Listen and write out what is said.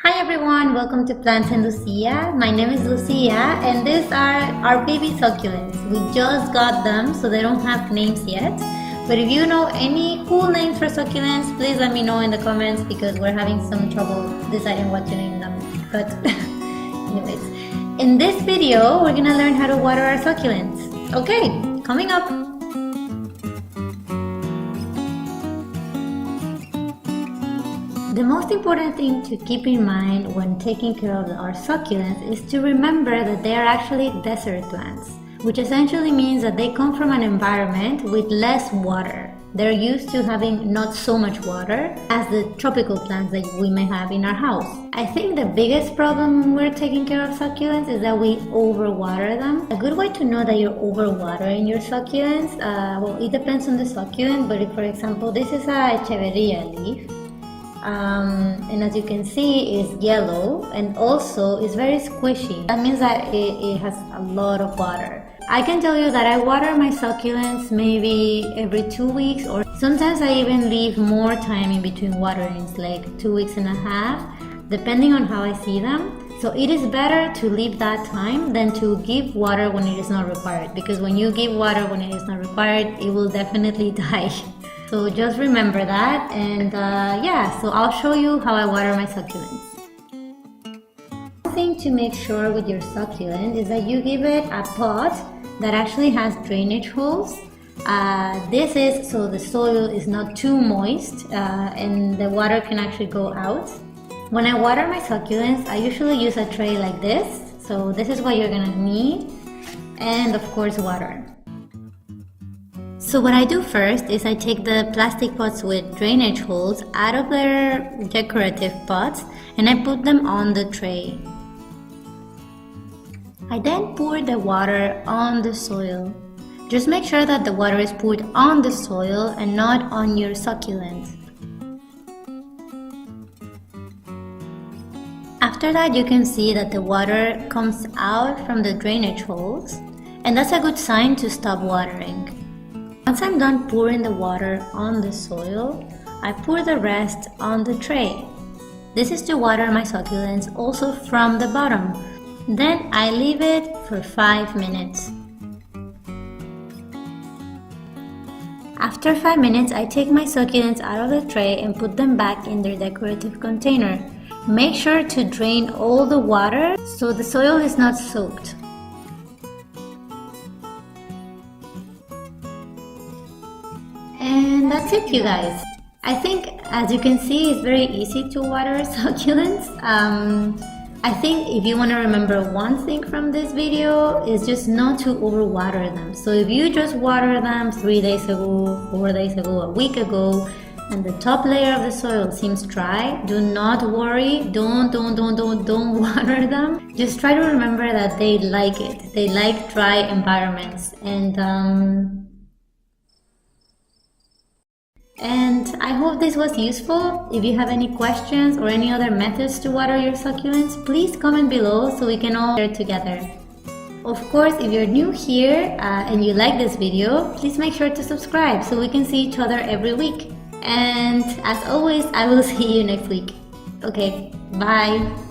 Hi everyone, welcome to Plants and Lucia. My name is Lucia and these are our baby succulents. We just got them, so they don't have names yet. But if you know any cool names for succulents, please let me know in the comments because we're having some trouble deciding what to name them. But anyways, in this video, we're gonna learn how to water our succulents. Okay, coming up. The most important thing to keep in mind when taking care of our succulents is to remember that they are actually desert plants, which essentially means that they come from an environment with less water. They're used to having not so much water as the tropical plants that we may have in our house. I think the biggest problem when we're taking care of succulents is that we overwater them. A good way to know that you're overwatering your succulents, well, it depends on the succulent, but if, for example, this is a echeveria leaf, and as you can see, it's yellow and also it's very squishy. That means that it has a lot of water. I can tell you that I water my succulents maybe every 2 weeks, or sometimes I even leave more time in between waterings, like 2 weeks and a half, depending on how I see them. So it is better to leave that time than to give water when it is not required, because when you give water when it is not required, it will definitely die. So just remember that, and yeah, so I'll show you how I water my succulents. One thing to make sure with your succulent is that you give it a pot that actually has drainage holes. This is so the soil is not too moist and the water can actually go out. When I water my succulents, I usually use a tray like this. So this is what you're gonna need, and of course water. So what I do first is I take the plastic pots with drainage holes out of their decorative pots and I put them on the tray. I then pour the water on the soil. Just make sure that the water is poured on the soil and not on your succulent. After that, you can see that the water comes out from the drainage holes, and that's a good sign to stop watering. Once I'm done pouring the water on the soil, I pour the rest on the tray. This is to water my succulents also from the bottom. Then I leave it for 5 minutes. After 5 minutes, I take my succulents out of the tray and put them back in their decorative container. Make sure to drain all the water so the soil is not soaked. And that's it, you guys. I think, as you can see, it's very easy to water succulents. I think if you want to remember one thing from this video is just not to overwater them. So if you just water them 3 days ago, 4 days ago, a week ago, and the top layer of the soil seems dry, do not worry. Don't water them. Just try to remember that they like it. They like dry environments, and I hope this was useful. If you have any questions or any other methods to water your succulents, please comment below so we can all share together. Of course, if you're new here and you like this video, please make sure to subscribe so we can see each other every week. And as always, I will see you next week. Okay, bye!